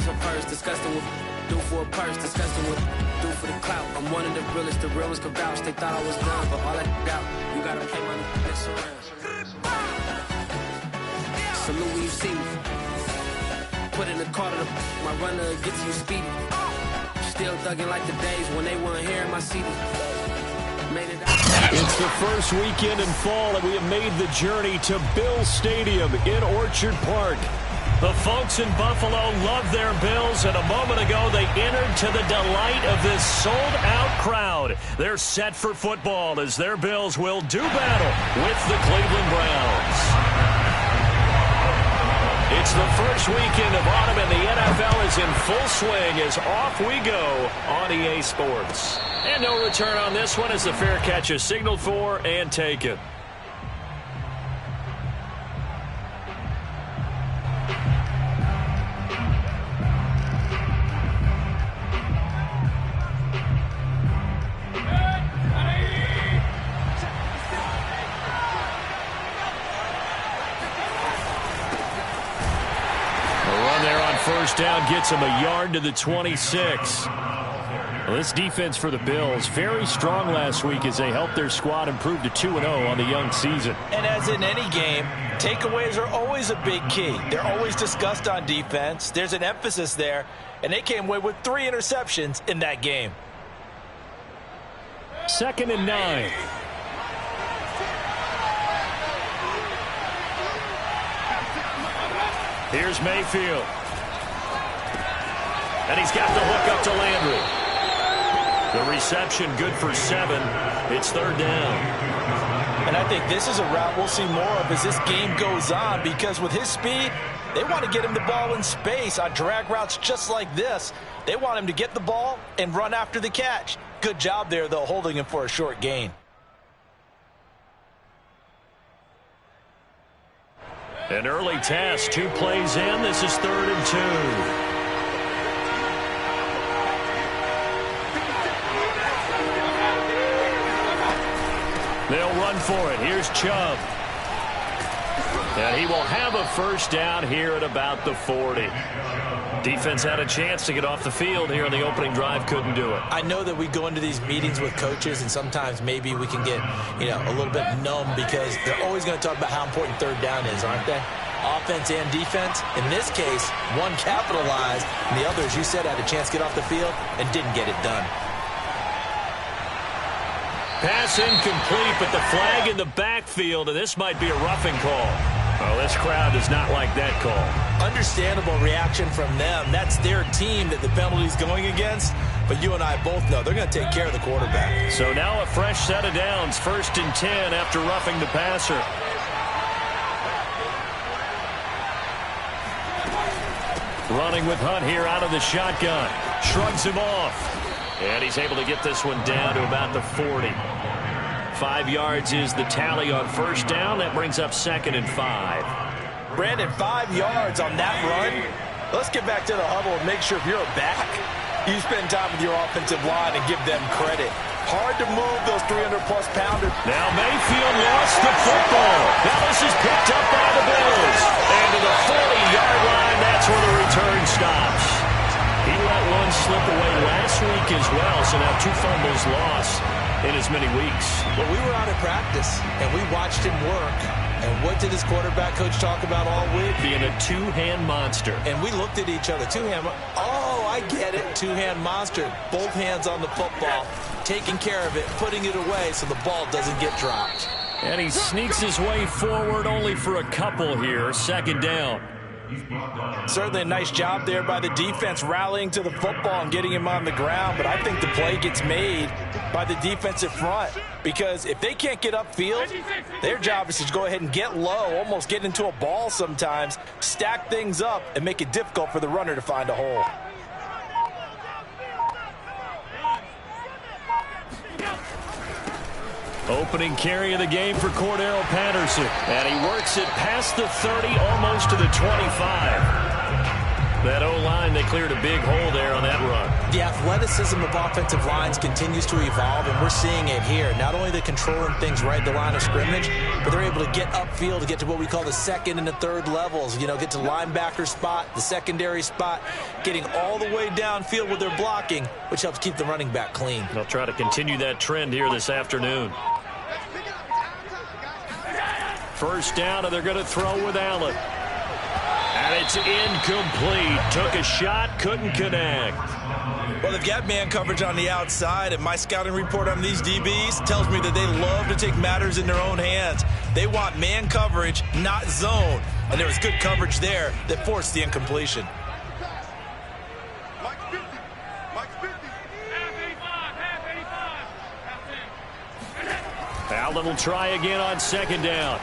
was a purse, disgusting with do for a purse, disgusting with do for the clout. I'm one of the realest, the real ones can vouch. They thought I was done, but all I out. You gotta pay my next around. Salute when you see me. Put in the car to my runner gets you speedy. Still thugging like the days when they weren't here in my CD. Made it out. It's the first weekend in fall, and we have made the journey to Bills Stadium in Orchard Park. The folks in Buffalo love their Bills, and a moment ago they entered to the delight of this sold-out crowd. They're set for football as their Bills will do battle with the Cleveland Browns. It's the first weekend of autumn, and the NFL is in full swing as off we go on EA Sports. And no return on this one as the fair catch is signaled for and taken. First down gets him a yard to the 26. Well, this defense for the Bills, very strong last week as they helped their squad improve to 2-0 on the young season. And as in any game, takeaways are always a big key. They're always discussed on defense. There's an emphasis there, and they came away with 3 interceptions in that game. 2nd and 9. Here's Mayfield. And he's got the hook up to Landry. The reception good for 7. It's 3rd down. And I think this is a route we'll see more of as this game goes on, because with his speed, they want to get him the ball in space on drag routes just like this. They want him to get the ball and run after the catch. Good job there, though, holding him for a short gain. An early test, 2 plays in. This is 3rd and 2. They'll run for it. Here's Chubb. And he will have a first down here at about the 40. Defense had a chance to get off the field here on the opening drive. Couldn't do it. I know that we go into these meetings with coaches, and sometimes maybe we can get, a little bit numb because they're always going to talk about how important 3rd down is, aren't they? Offense and defense. In this case, one capitalized, and the other, as you said, had a chance to get off the field and didn't get it done. Pass incomplete, but the flag in the backfield, and this might be a roughing call. Oh, this crowd does not like that call. Understandable reaction from them. That's their team that the penalty's going against. But you and I both know they're going to take care of the quarterback. So now a fresh set of downs. 1st and 10 after roughing the passer. Running with Hunt here out of the shotgun. Shrugs him off. And he's able to get this one down to about the 40. 5 yards is the tally on first down. That brings up 2nd and 5. Brandon, 5 yards on that run. Let's get back to the huddle and make sure if you're a back, you spend time with your offensive line and give them credit. Hard to move those 300-plus pounders. Now Mayfield lost the football. Now this is picked up by the Bills. And to the 40-yard line, that's where the return stops. He let one slip away last week as well, so now 2 fumbles lost in as many weeks. Well, we were out of practice, and we watched him work. And what did his quarterback coach talk about all week? Being a 2-hand monster. And we looked at each other. 2-hand. Oh, I get it. 2-hand monster. Both hands on the football, taking care of it, putting it away so the ball doesn't get dropped. And he sneaks his way forward only for a couple here. 2nd down. Certainly a nice job there by the defense rallying to the football and getting him on the ground, but I think the play gets made by the defensive front because if they can't get upfield, their job is to go ahead and get low, almost get into a ball sometimes, stack things up, and make it difficult for the runner to find a hole. Opening carry of the game for Cordero Patterson. And he works it past the 30, almost to the 25. That O-line, they cleared a big hole there on that run. The athleticism of offensive lines continues to evolve, and we're seeing it here. Not only are they controlling things right at the line of scrimmage, but they're able to get upfield to get to what we call the second and the third levels. You know, get to linebacker spot, the secondary spot, getting all the way downfield with their blocking, which helps keep the running back clean. They'll try to continue that trend here this afternoon. First down, and they're going to throw with Allen. And it's incomplete. Took a shot, couldn't connect. Well, they've got man coverage on the outside, and my scouting report on these DBs tells me that they love to take matters in their own hands. They want man coverage, not zone. And there was good coverage there that forced the incompletion. Allen will try again on second down.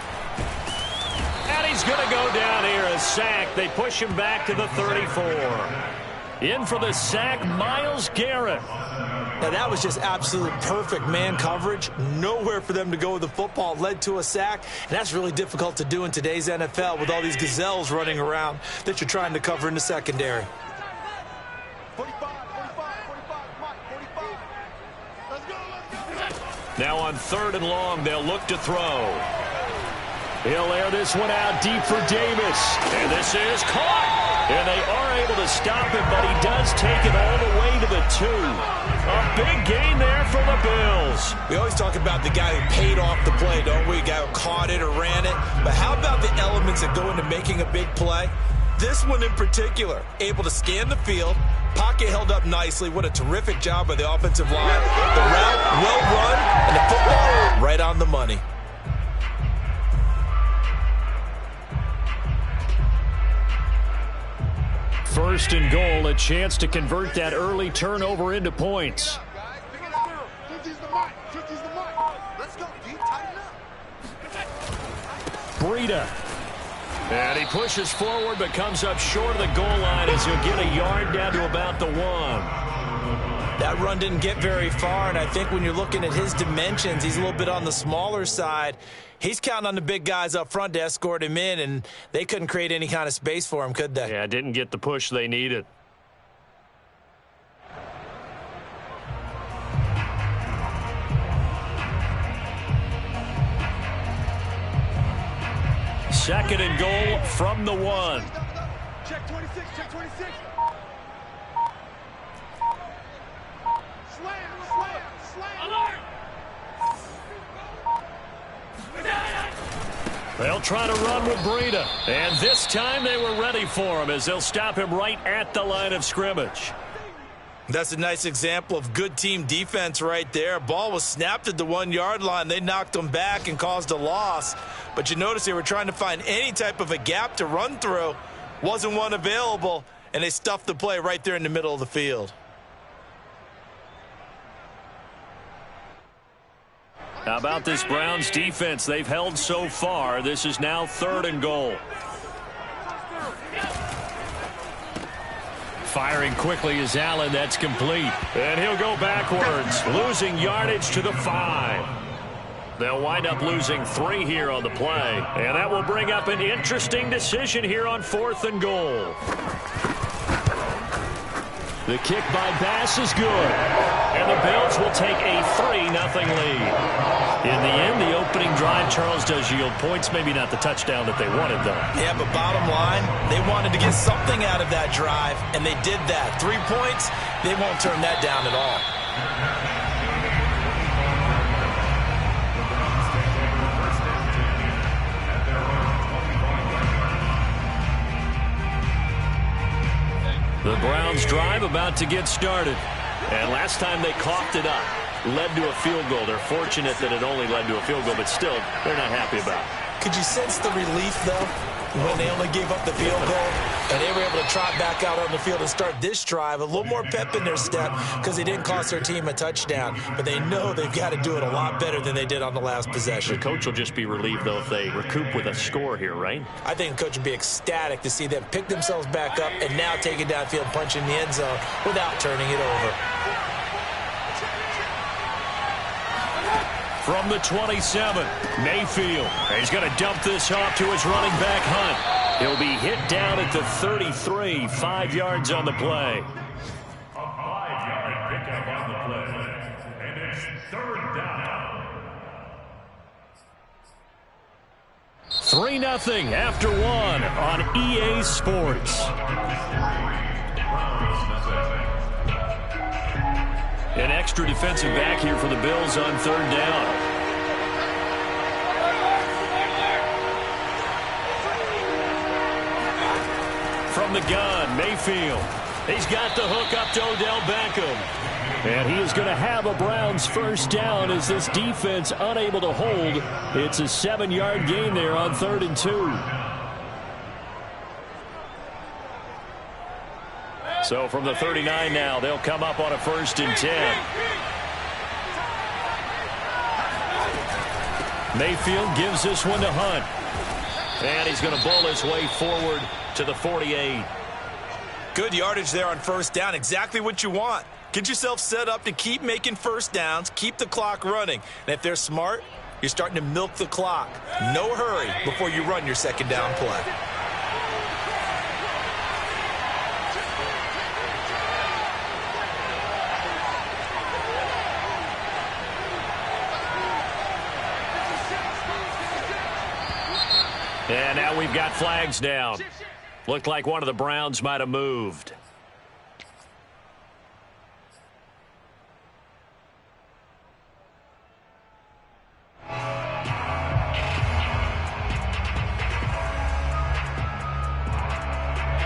And he's going to go down here, a sack. They push him back to the 34. In for the sack, Myles Garrett. Now, that was just absolute perfect man coverage. Nowhere for them to go with the football. Led to a sack, and that's really difficult to do in today's NFL with all these gazelles running around that you're trying to cover in the secondary. 45. Let's go. Now on third and long, they'll look to throw. He'll air this one out deep for Davis. And this is caught. And they are able to stop him, but he does take it all the way to the 2. A big gain there for the Bills. We always talk about the guy who paid off the play, don't we? The guy who caught it or ran it. But how about the elements that go into making a big play? This one in particular, able to scan the field, pocket held up nicely. What a terrific job by the offensive line. The route, well run, and the football right on the money. First and goal, a chance to convert that early turnover into points. Breida. And he pushes forward but comes up short of the goal line as he'll get a yard down to about the 1. That run didn't get very far, and I think when you're looking at his dimensions, he's a little bit on the smaller side. He's counting on the big guys up front to escort him in, and they couldn't create any kind of space for him, could they? Yeah, didn't get the push they needed. Second and goal from the 1. Check 26. Slam. They'll try to run with Breida. And this time they were ready for him as they'll stop him right at the line of scrimmage. That's a nice example of good team defense right there. Ball was snapped at the 1-yard line. They knocked them back and caused a loss. But you notice they were trying to find any type of a gap to run through. Wasn't one available, and they stuffed the play right there in the middle of the field. How about this Browns defense they've held so far? This is now third and goal. Firing quickly is Allen. That's complete. And he'll go backwards, losing yardage to the 5. They'll wind up losing 3 here on the play. And that will bring up an interesting decision here on fourth and goal. The kick by Bass is good. And the Bills will take a 3-0 lead. In the end, the opening drive, Charles, does yield points. Maybe not the touchdown that they wanted, though. Yeah, but bottom line, they wanted to get something out of that drive, and they did that. 3 points, they won't turn that down at all. The Browns drive about to get started. And last time they coughed it up, led to a field goal. They're fortunate that it only led to a field goal, but still, they're not happy about it. Could you sense the relief, though, when they only gave up the field goal and they were able to trot back out on the field and start this drive? A little more pep in their step because they didn't cost their team a touchdown, but they know they've got to do it a lot better than they did on the last possession. The coach will just be relieved, though, if they recoup with a score here, right? I think the coach would be ecstatic to see them pick themselves back up and now take it downfield, punch in the end zone without turning it over. From the 27, Mayfield. He's going to dump this off to his running back, Hunt. He'll be hit down at the 33, 5 yards on the play. A 5-yard pickup on the play, and it's third down. 3-0 after 1 on EA Sports. An extra defensive back here for the Bills on third down. From the gun, Mayfield. He's got the hook up to Odell Beckham. And he is going to have a Browns first down as this defense unable to hold. It's a 7-yard gain there on 3rd and 2. So from the 39 now, they'll come up on a 1st and 10. Mayfield gives this one to Hunt. And he's going to bowl his way forward to the 48. Good yardage there on 1st down. Exactly what you want. Get yourself set up to keep making 1st downs, keep the clock running. And if they're smart, you're starting to milk the clock. No hurry before you run your 2nd down play. And now we've got flags down. Looked like one of the Browns might have moved.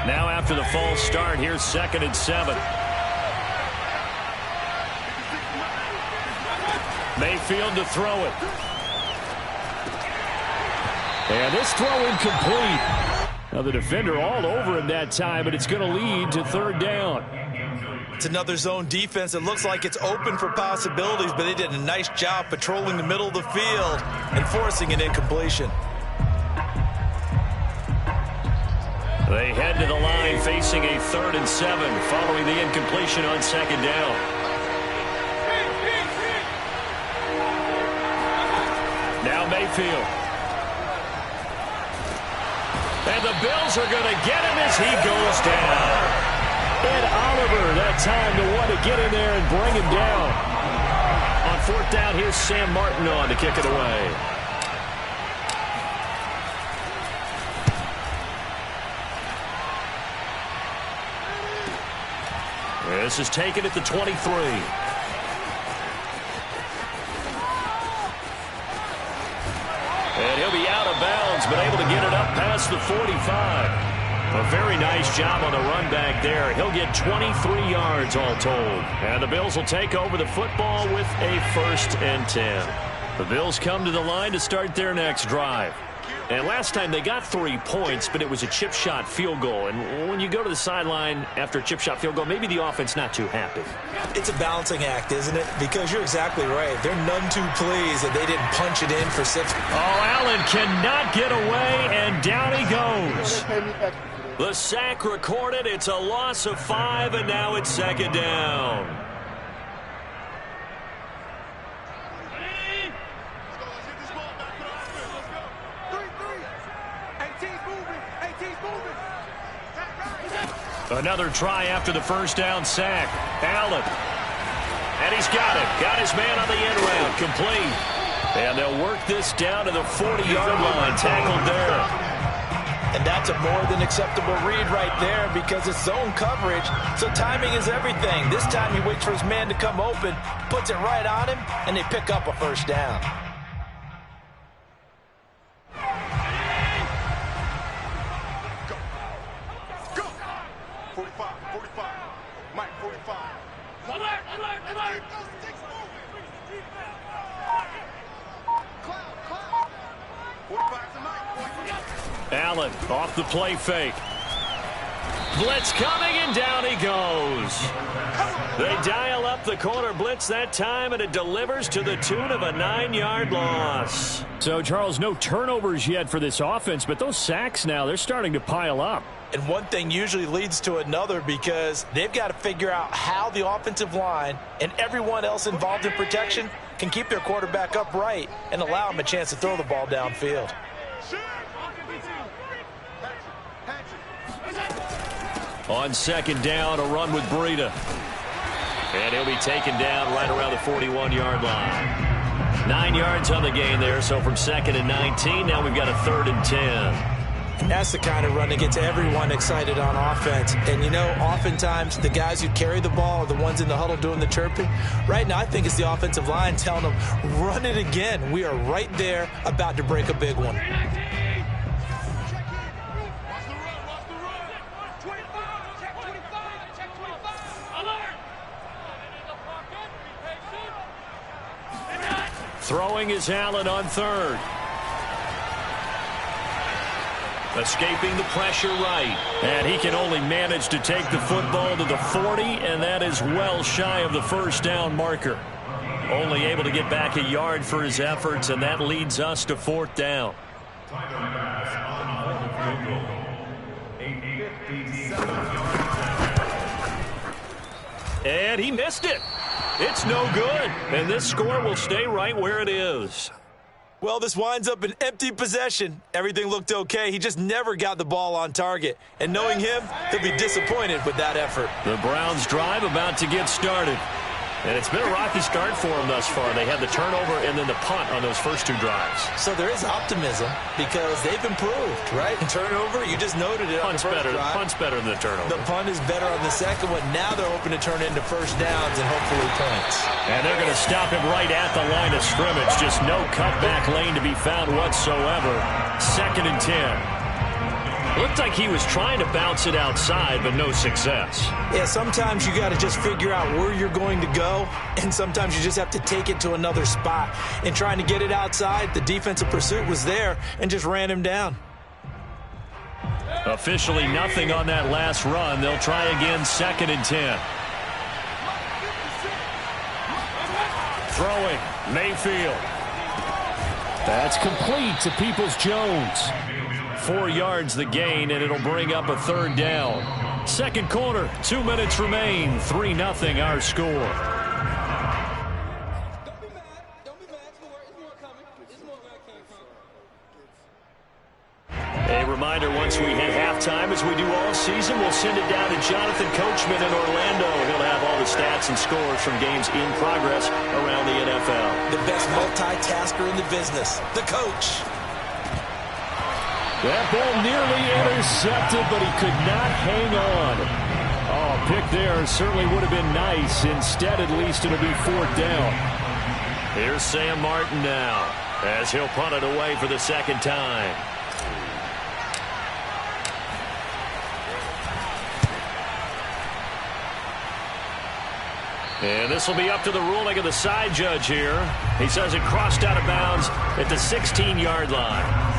Now after the false start, here's 2nd and 7. Mayfield to throw it. And this throw incomplete. Now the defender all over him that time, but it's going to lead to 3rd down. It's another zone defense. It looks like it's open for possibilities, but they did a nice job patrolling the middle of the field and forcing an incompletion. They head to the line facing a 3rd and 7 following the incompletion on 2nd down. Now Mayfield. And the Bills are going to get him as he goes down. Ed Oliver, that time to want to get in there and bring him down. On 4th down, here's Sam Martin on to kick it away. This is taken at the 23. And he'll be out of bounds, but able to get it up past the 45. A very nice job on the run back there. He'll get 23 yards all told. And the Bills will take over the football with a 1st and 10. The Bills come to the line to start their next drive. And last time they got 3 points, but it was a chip shot field goal. And when you go to the sideline after a chip shot field goal, maybe the offense not too happy. It's a balancing act, isn't it? Because you're exactly right. They're none too pleased that they didn't punch it in for 6. Oh, Allen cannot get away, and down he goes. The sack recorded. It's a loss of 5, and now it's 2nd down. Another try after the 1st down sack. Allen. And he's got it. Got his man on the end round. Complete. And they'll work this down to the 40-yard line. Tackled there. And that's a more than acceptable read right there because it's zone coverage, so timing is everything. This time he waits for his man to come open, puts it right on him, and they pick up a 1st down. Go! 45, 45. Mike, 45. Alert! Keep those sticks moving. 45 tonight. Allen off the play fake. Blitz coming, and down he goes. They dial up the corner blitz that time, and it delivers to the tune of a 9-yard loss. So, Charles, no turnovers yet for this offense, but those sacks now, they're starting to pile up. And one thing usually leads to another because they've got to figure out how the offensive line and everyone else involved in protection can keep their quarterback upright and allow him a chance to throw the ball downfield. On second down, a run with Breida. And he'll be taken down right around the 41-yard line. 9 yards on the gain there, so from 2nd and 19, now we've got a 3rd and 10. And that's the kind of run that gets everyone excited on offense. And, you know, oftentimes the guys who carry the ball are the ones in the huddle doing the chirping. Right now, I think it's the offensive line telling them, run it again. We are right there about to break a big one. Throwing is Allen on 3rd. Escaping the pressure right. And he can only manage to take the football to the 40, and that is well shy of the 1st down marker. Only able to get back a yard for his efforts, and that leads us to 4th down. And he missed it. It's no good, and this score will stay right where it is. Well, this winds up an empty possession. Everything looked okay. He just never got the ball on target. And knowing him, he'll be disappointed with that effort. The Browns' drive about to get started. And it's been a rocky start for them thus far. They had the turnover and then the punt on those first 2 drives. So there is optimism because they've improved, right? Turnover, you just noted it on the first drive. Punt's better than the turnover. The punt is better on the second one. Now they're hoping to turn it into 1st downs and hopefully points. And they're going to stop him right at the line of scrimmage. Just no cutback lane to be found whatsoever. 2nd and 10. Looked like he was trying to bounce it outside, but no success. Yeah, sometimes you got to just figure out where you're going to go, and sometimes you just have to take it to another spot. And trying to get it outside, the defensive pursuit was there and just ran him down. Officially nothing on that last run. They'll try again, 2nd and 10. Throwing, Mayfield. That's complete to Peoples-Jones. 4 yards the gain, and it'll bring up a 3rd down. Second quarter, 2 minutes remain. 3-0 our score. Don't be mad. Don't be mad. It's more coming. It's more where I came from. A reminder, once we hit halftime, as we do all season, we'll send it down to Jonathan Coachman in Orlando. He'll have all the stats and scores from games in progress around the NFL. The best multitasker in the business, the coach. That ball nearly intercepted, but he could not hang on. Oh, pick there certainly would have been nice. Instead, at least it'll be 4th down. Here's Sam Martin now, as he'll punt it away for the 2nd time. And this will be up to the ruling of the side judge here. He says it crossed out of bounds at the 16-yard line.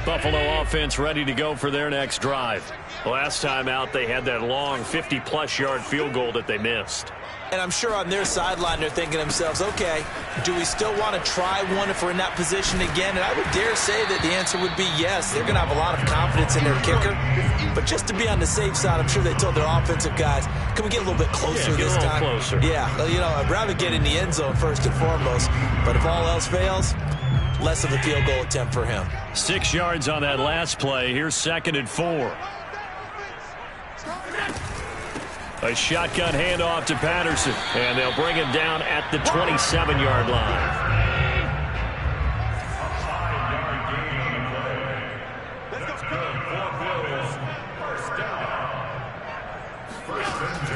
Buffalo offense ready to go for their next drive. Last time out, they had that long 50-plus yard field goal that they missed. And I'm sure on their sideline they're thinking to themselves, okay, do we still want to try one if we're in that position again? And I would dare say that the answer would be yes. They're going to have a lot of confidence in their kicker. But just to be on the safe side, I'm sure they told their offensive guys, can we get a little bit closer this time? Closer. Yeah, you know, I'd rather get in the end zone first and foremost. But if all else fails, less of a field goal attempt for him. 6 yards on that last play. Here's 2nd and 4. A shotgun handoff to Patterson, and they'll bring him down at the 27-yard line.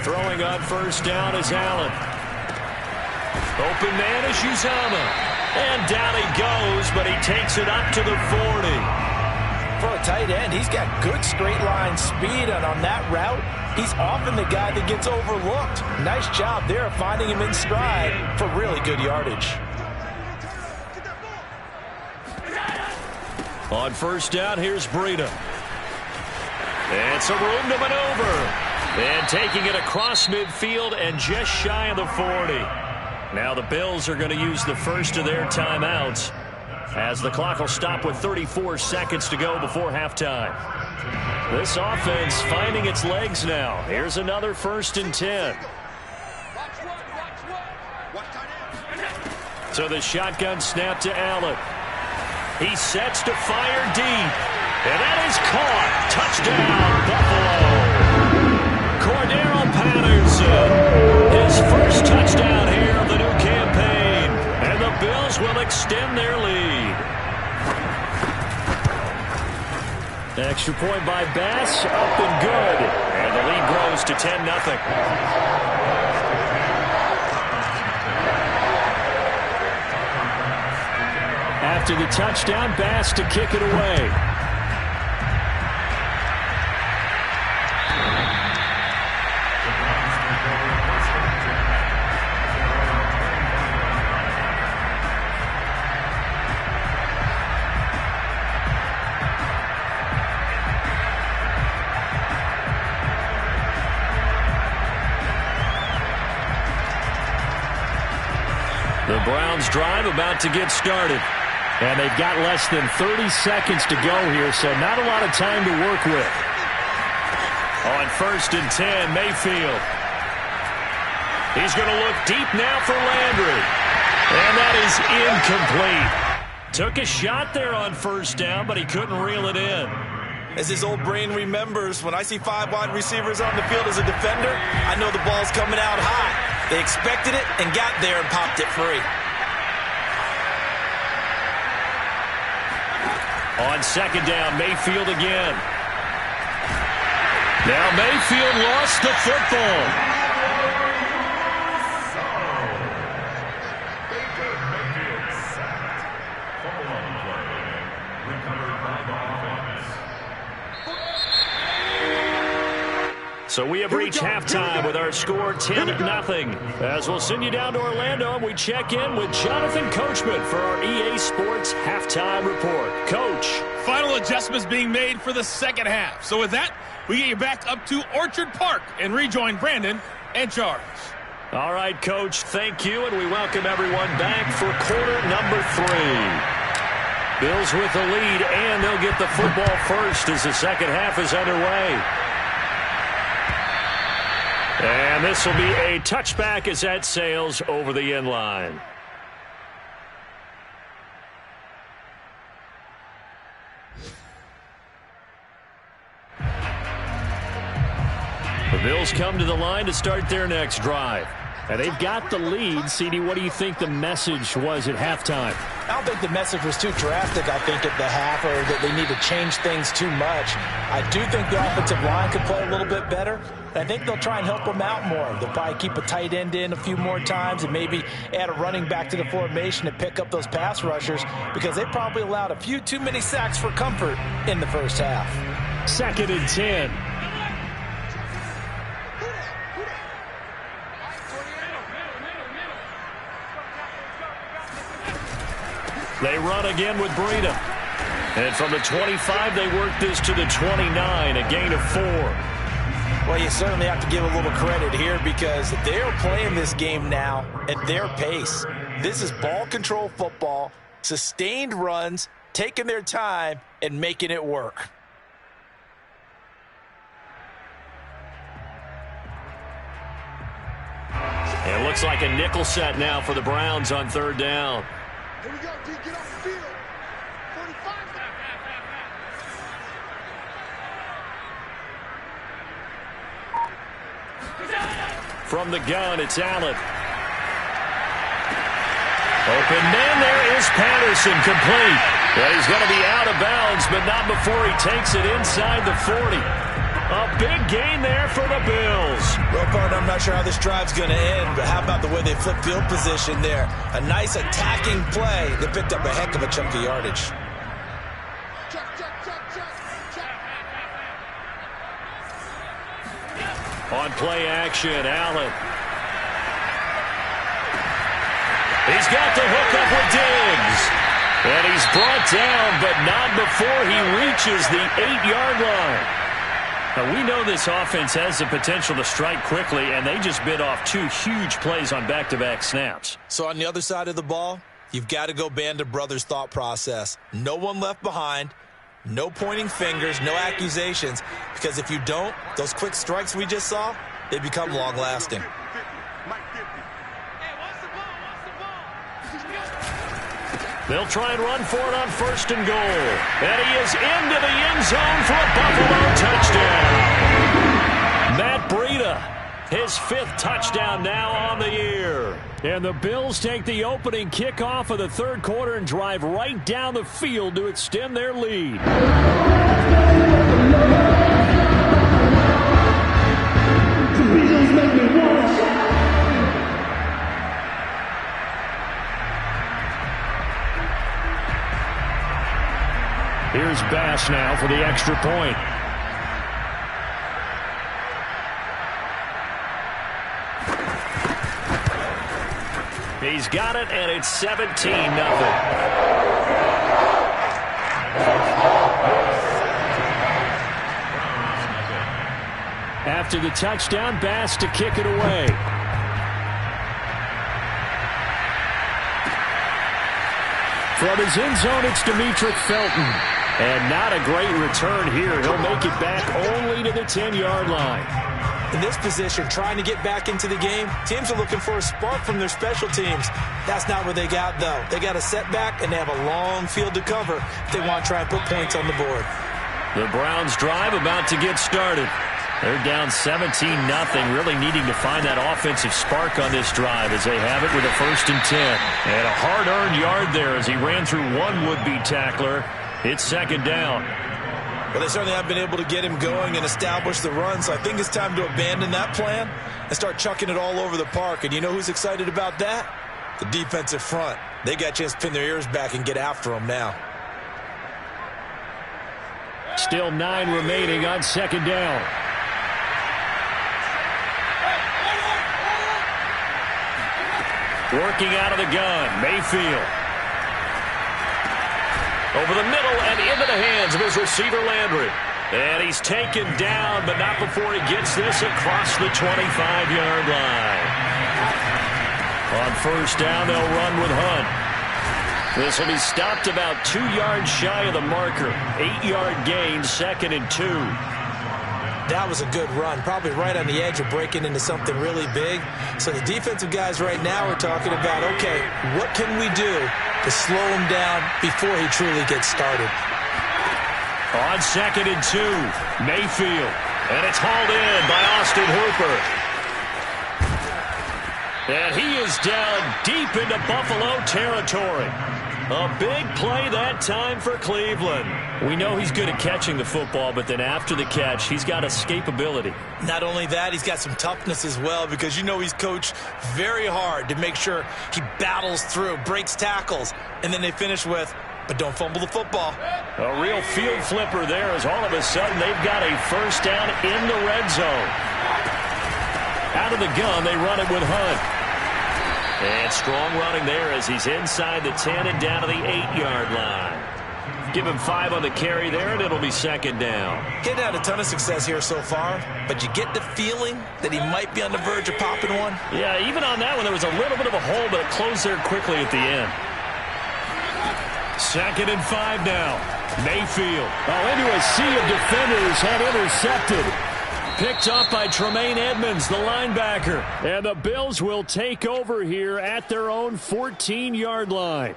Throwing on 1st down is Allen. Open man is Uzomah. And down he goes, but he takes it up to the 40. For a tight end, he's got good straight line speed, and on that route, he's often the guy that gets overlooked. Nice job there of finding him in stride for really good yardage. On 1st down, here's Breida. And some room to maneuver. And taking it across midfield and just shy of the 40. Now the Bills are going to use the first of their timeouts. as the clock will stop with 34 seconds to go before halftime. This offense finding its legs now. Here's another 1st and 10. So the shotgun snap to Allen. He sets to fire deep. And that is caught. Touchdown, Buffalo. Cordero Patterson, his first touchdown here of the new campaign. And the Bills will extend their lead. Extra point by Bass, up and good. And the lead grows to 10-0. After the touchdown, Bass to kick it away. The Browns drive about to get started. And they've got less than 30 seconds to go here, so not a lot of time to work with. On 1st and 10, Mayfield. He's going to look deep now for Landry. And that is incomplete. Took a shot there on 1st down, but he couldn't reel it in. As his old brain remembers, when I see 5 wide receivers on the field as a defender, I know the ball's coming out high. They expected it and got there and popped it free. On 2nd down, Mayfield again. Now Mayfield lost the football. So we have reached halftime with our score 10-0. As we'll send you down to Orlando, and we check in with Jonathan Coachman for our EA Sports Halftime Report. Coach. Final adjustments being made for the second half. So with that, we get you back up to Orchard Park and rejoin Brandon and Charles. All right, Coach, thank you, and we welcome everyone back for quarter number 3. Bills with the lead, and they'll get the football first as the second half is underway. And this will be a touchback as that sails over the end line. The Bills come to the line to start their next drive. And they've got the lead. CD, what do you think the message was at halftime? I don't think the message was too drastic, I think, at the half, or that they need to change things too much. I do think the offensive line could play a little bit better. I think they'll try and help them out more. They'll probably keep a tight end in a few more times and maybe add a running back to the formation to pick up those pass rushers, because they probably allowed a few too many sacks for comfort in the first half. 2nd and 10. They run again with Breida. And from the 25, they work this to the 29, a gain of 4. Well, you certainly have to give a little credit here, because they're playing this game now at their pace. This is ball control football, sustained runs, taking their time, and making it work. It looks like a nickel set now for the Browns on 3rd down. Here we go, D. Get off the field. 45. From the gun, it's Allen. Open man, there is Patterson, complete. Well, he's going to be out of bounds, but not before he takes it inside the 40. A big gain there for the Bills. Well, partner, I'm not sure how this drive's going to end, but how about the way they flip field position there? A nice attacking play. They picked up a heck of a chunk of yardage. On play action, Allen. He's got the hook up with Diggs. And he's brought down, but not before he reaches the 8-yard line. Now, we know this offense has the potential to strike quickly, and they just bit off 2 huge plays on back-to-back snaps. So on the other side of the ball, you've got to go band of brothers thought process. No one left behind, no pointing fingers, no accusations, because if you don't, those quick strikes we just saw, they become long-lasting. They'll try and run for it on 1st and goal. And he is into the end zone for a Buffalo touchdown. Matt Breida, his 5th touchdown now on the year. And the Bills take the opening kickoff of the 3rd quarter and drive right down the field to extend their lead. Here's Bass now for the extra point. He's got it, and it's 17-0. After the touchdown, Bass to kick it away. From his end zone, it's Demetric Felton. And not a great return here. He'll make it back only to the 10-yard line. In this position, trying to get back into the game, teams are looking for a spark from their special teams. That's not what they got, though. They got a setback, and they have a long field to cover if they want to try and put points on the board. The Browns drive about to get started. They're down 17-0, really needing to find that offensive spark on this drive as they have it with a 1st and 10. And a hard-earned yard there as he ran through one would-be tackler. It's 2nd down. Well, they certainly have been able to get him going and establish the run, so I think it's time to abandon that plan and start chucking it all over the park. And you know who's excited about that? The defensive front. They got a chance to pin their ears back and get after him now. Still 9 remaining on 2nd down. Working out of the gun, Mayfield. Over the middle and into the hands of his receiver, Landry. And he's taken down, but not before he gets this across the 25-yard line. On 1st down, they'll run with Hunt. This will be stopped about 2 yards shy of the marker. 8-yard gain, 2nd and 2. That was a good run, probably right on the edge of breaking into something really big. So the defensive guys right now are talking about, okay, what can we do to slow him down before he truly gets started? On 2nd and 2, Mayfield. And it's hauled in by Austin Hooper. And he is down deep into Buffalo territory. A big play that time for Cleveland. We know he's good at catching the football, but then after the catch, he's got escapability. Not only that, he's got some toughness as well, because you know he's coached very hard to make sure he battles through, breaks tackles, and then they finish with, but don't fumble the football. A real field flipper there as all of a sudden they've got a 1st down in the red zone. Out of the gun, they run it with Hunt. And strong running there as he's inside the 10 and down to the 8-yard line. Give him 5 on the carry there, and it'll be 2nd down. Getting had a ton of success here so far, but you get the feeling that he might be on the verge of popping one. Yeah, even on that one, there was a little bit of a hole, but it closed there quickly at the end. 2nd and 5 now. Mayfield. Oh, into a sea of defenders, had intercepted. Picked up by Tremaine Edmonds, the linebacker. And the Bills will take over here at their own 14-yard line.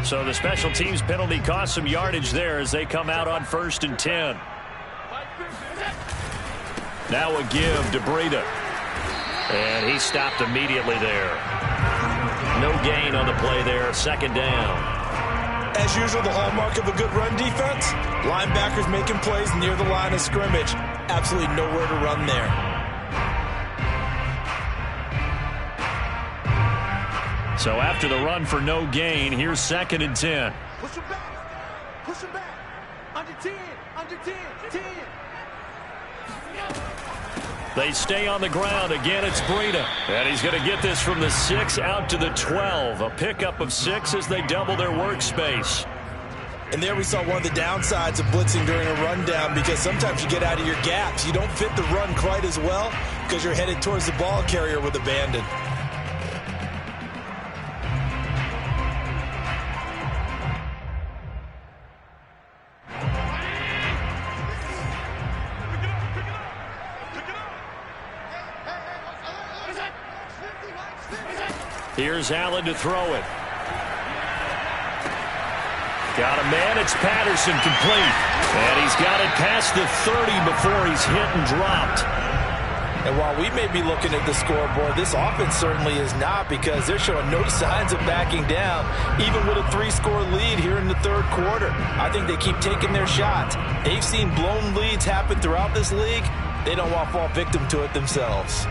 So the special teams penalty cost some yardage there as they come out on 1st and 10. Now a give to Breida. And he stopped immediately there. No gain on the play there, 2nd down. As usual, the hallmark of a good run defense, linebackers making plays near the line of scrimmage. Absolutely nowhere to run there. So after the run for no gain, here's 2nd and 10. Push him back. Push him back. Under 10. Under 10. 10. They stay on the ground. Again, it's Breida. And he's going to get this from the 6 out to the 12. A pickup of 6 as they double their workspace. And there we saw one of the downsides of blitzing during a rundown, because sometimes you get out of your gaps. You don't fit the run quite as well because you're headed towards the ball carrier with abandon. Here's Allen to throw it. Got a man. It's Patterson, complete. And he's got it past the 30 before he's hit and dropped. And while we may be looking at the scoreboard, this offense certainly is not, because they're showing no signs of backing down, even with a 3-score lead here in the third quarter. I think they keep taking their shots. They've seen blown leads happen throughout this league. They don't want to fall victim to it themselves.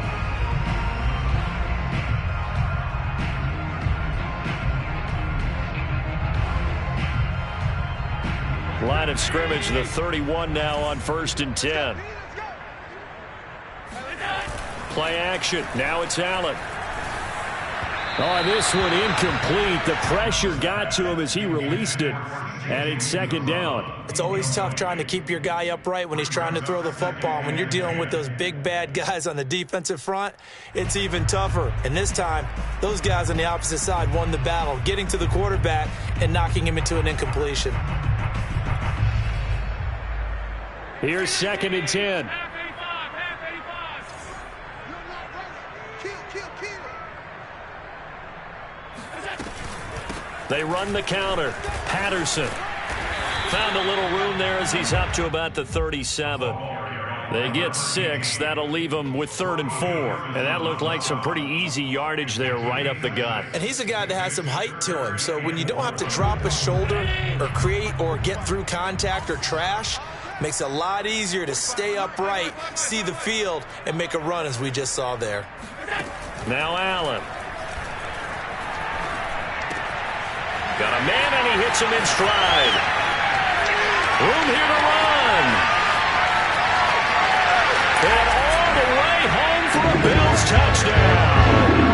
Line of scrimmage, the 31 now on 1st and 10. Play action. Now it's Allen. Oh, this one incomplete. The pressure got to him as he released it, and it's 2nd down. It's always tough trying to keep your guy upright when he's trying to throw the football. When you're dealing with those big, bad guys on the defensive front, it's even tougher. And this time, those guys on the opposite side won the battle, getting to the quarterback and knocking him into an incompletion. Here's 2nd and 10. They run the counter. Patterson found a little room there as he's up to about the 37. They get 6. That'll leave them with 3rd and 4. And that looked like some pretty easy yardage there right up the gut. And he's a guy that has some height to him. So when you don't have to drop a shoulder or create or get through contact or trash, makes it a lot easier to stay upright, see the field, and make a run, as we just saw there. Now Allen. Got a man, and he hits him in stride. Room here to run. And all the way home for a Bills touchdown.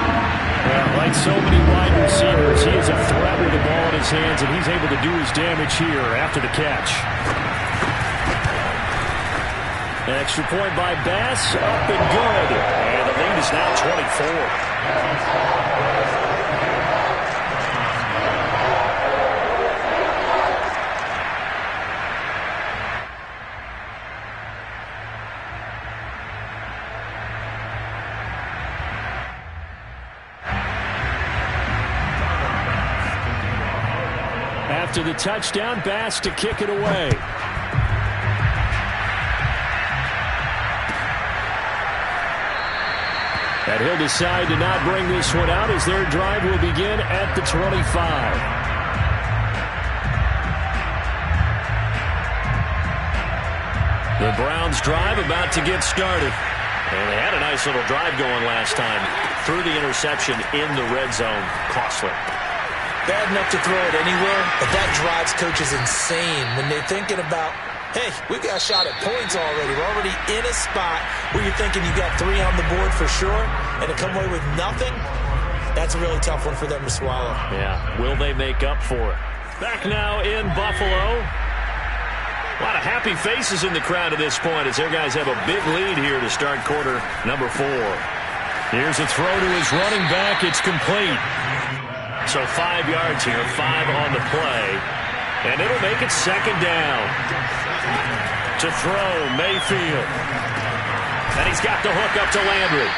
Well, like so many wide receivers, he is a threat with the ball in his hands, and he's able to do his damage here after the catch. An extra point by Bass, up and good. And the lead is now 24. After the touchdown, Bass to kick it away. And he'll decide to not bring this one out as their drive will begin at the 25. The Browns drive about to get started. And they had a nice little drive going last time. Threw the interception in the red zone. Costly. Bad enough to throw it anywhere, but that drives coaches insane when they're thinking about, hey, we've got a shot at points already. We're already in a spot where you're thinking you got 3 on the board for sure, and to come away with nothing, that's a really tough one for them to swallow. Yeah, will they make up for it? Back now in Buffalo. A lot of happy faces in the crowd at this point as their guys have a big lead here to start quarter number 4. Here's a throw to his running back. It's complete. So 5 yards here, 5 on the play. And it'll make it 2nd down. To throw, Mayfield. And he's got the hook up to Landry.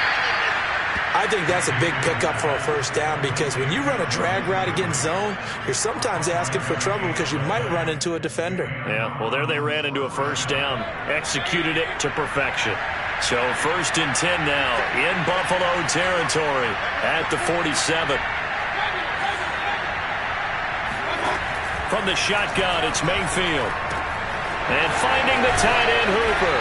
I think that's a big pickup for a first down, because when you run a drag route against zone, you're sometimes asking for trouble because you might run into a defender. Yeah, well, there they ran into a first down. Executed it to perfection. So 1st and 10 now in Buffalo territory at the 47. From the shotgun, it's Mayfield. And finding the tight end, Hooper.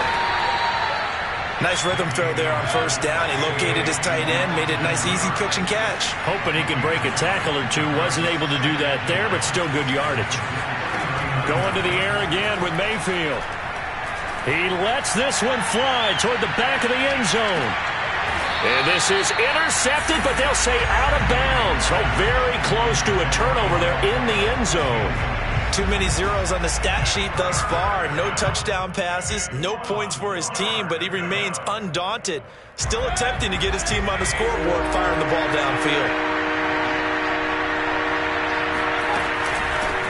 Nice rhythm throw there on first down. He located his tight end, made it a nice, easy pitch and catch. Hoping he can break a tackle or two. Wasn't able to do that there, but still good yardage. Going to the air again with Mayfield. He lets this one fly toward the back of the end zone. And this is intercepted, but they'll say out of bounds. So very close to a turnover there in the end zone. Too many zeros on the stat sheet thus far. No touchdown passes, no points for his team, but he remains undaunted. Still attempting to get his team on the scoreboard, firing the ball downfield.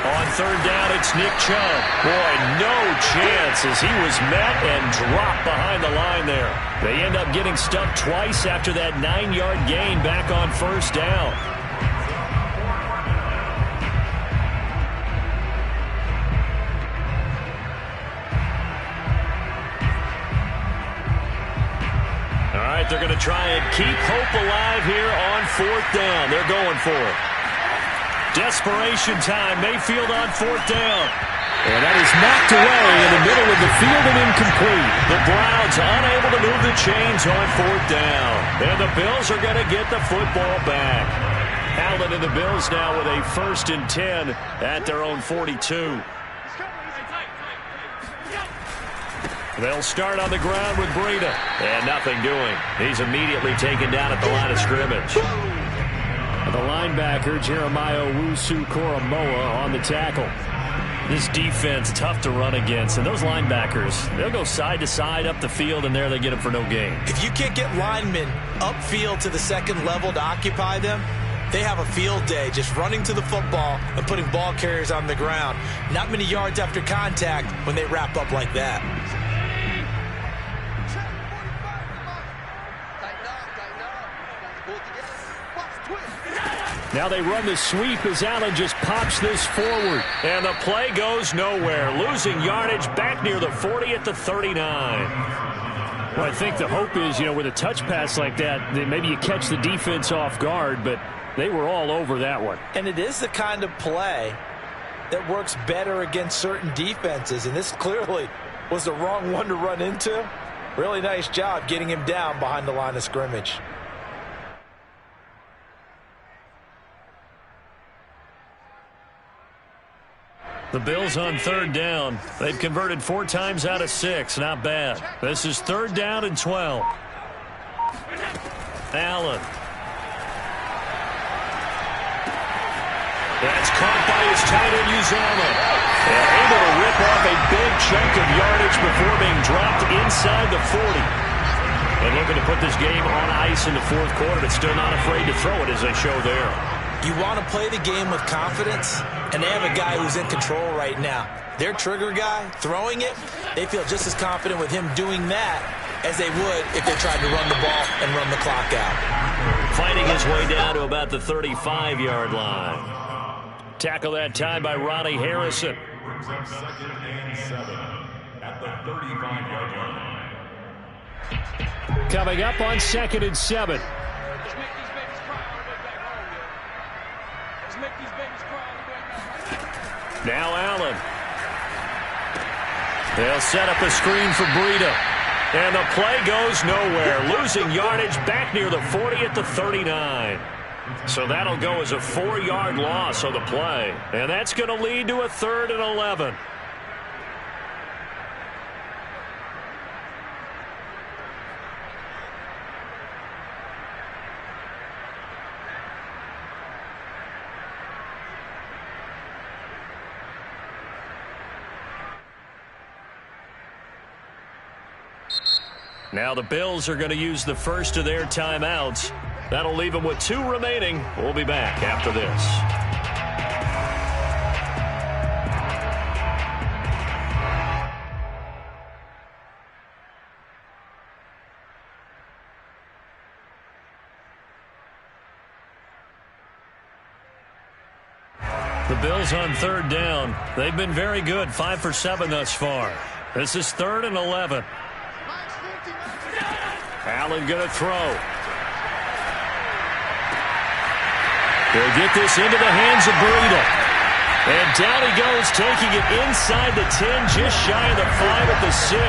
On third down, it's Nick Chubb. Boy, no chance as he was met and dropped behind the line there. They end up getting stuck twice after that 9-yard gain back on first down. All right, they're going to try and keep hope alive here on fourth down. They're going for it. Desperation time. Mayfield on fourth down. And that is knocked away in the middle of the field and incomplete. The Browns unable to move the chains on fourth down. And the Bills are going to get the football back. Allen and the Bills now with a 1st and 10 at their own 42. They'll start on the ground with Breida. And nothing doing. He's immediately taken down at the line of scrimmage. The linebacker, Jeremiah Owusu-Koramoah, on the tackle. This defense, tough to run against. And those linebackers, they'll go side to side up the field, and there they get them for no gain. If you can't get linemen upfield to the second level to occupy them, they have a field day just running to the football and putting ball carriers on the ground. Not many yards after contact when they wrap up like that. Now they run the sweep as Allen just pops this forward. And the play goes nowhere. Losing yardage back near the 40 at the 39. Well, I think the hope is, with a touch pass like that, that maybe you catch the defense off guard, but they were all over that one. And it is the kind of play that works better against certain defenses. And this clearly was the wrong one to run into. Really nice job getting him down behind the line of scrimmage. The Bills on third down. They've converted 4 times out of 6. Not bad. This is 3rd down and 12. Allen. That's caught by his tight end, Uzomah. And able to rip off a big chunk of yardage before being dropped inside the 40. And looking to put this game on ice in the 4th quarter, but still not afraid to throw it as they show there. You want to play the game with confidence, and they have a guy who's in control right now. Their trigger guy, throwing it, they feel just as confident with him doing that as they would if they tried to run the ball and run the clock out. Fighting his way down to about the 35-yard line. Tackle that time by Ronnie Harrison. Brings up 2nd and 7 at the 35-yard line. Coming up on 2nd and 7. Now Allen. They'll set up a screen for Breida. And the play goes nowhere. Losing yardage back near the 40 at the 39. So that'll go as a 4-yard loss on the play. And that's going to lead to a 3rd and 11. Now the Bills are going to use the first of their timeouts. That'll leave them with 2 remaining. We'll be back after this. The Bills on third down. They've been very good, 5 for 7 thus far. This is 3rd and 11. Allen going to throw. They'll get this into the hands of Breida. And down he goes, taking it inside the 10, just shy of the 5 at the 6.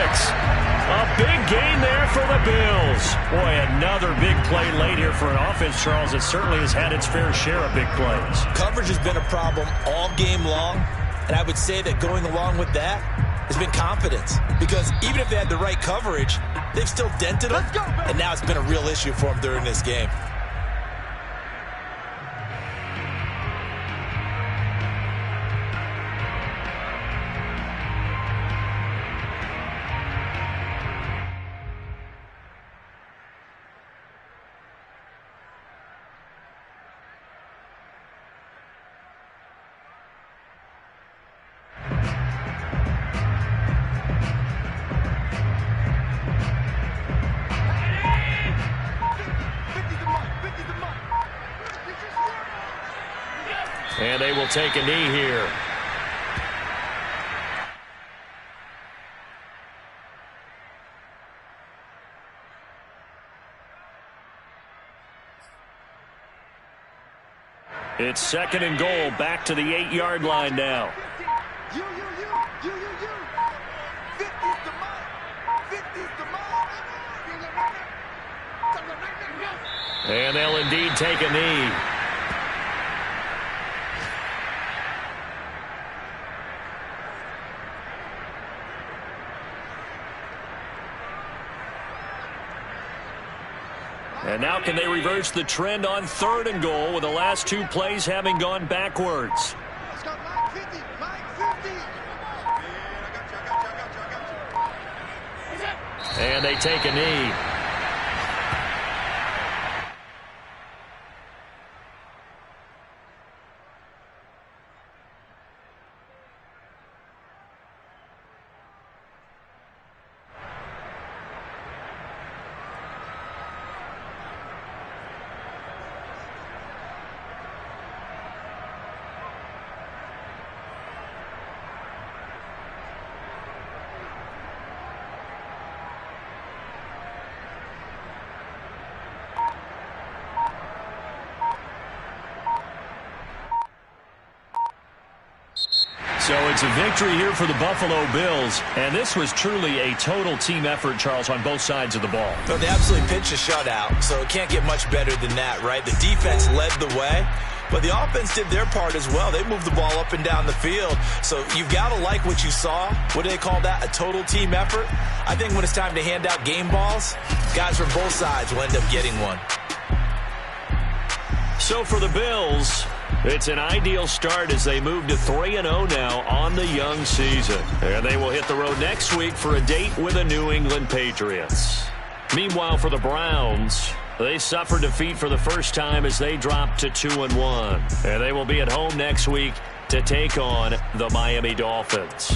A big gain there for the Bills. Boy, another big play late here for an offense, Charles, that certainly has had its fair share of big plays. Coverage has been a problem all game long, and I would say that going along with that has been confidence. Because even if they had the right coverage, they've still dented them, and now it's been a real issue for them during this game. And they will take a knee here. It's 2nd and goal, back to the 8-yard line now. You. 50's the mark. 50's the mark. And they'll indeed take a knee. And now can they reverse the trend on 3rd and goal with the last 2 plays having gone backwards? Let's go, Mike 50. Mike 50. And they take a knee. So it's a victory here for the Buffalo Bills, and this was truly a total team effort, Charles, on both sides of the ball. They absolutely pitched a shutout, so it can't get much better than that, right? The defense led the way, but the offense did their part as well. They moved the ball up and down the field, so you've got to like what you saw. What do they call that? A total team effort? I think when it's time to hand out game balls, guys from both sides will end up getting one. So for the Bills, it's an ideal start as they move to 3-0 now on the young season. And they will hit the road next week for a date with the New England Patriots. Meanwhile, for the Browns, they suffered defeat for the first time as they dropped to 2-1. And they will be at home next week to take on the Miami Dolphins.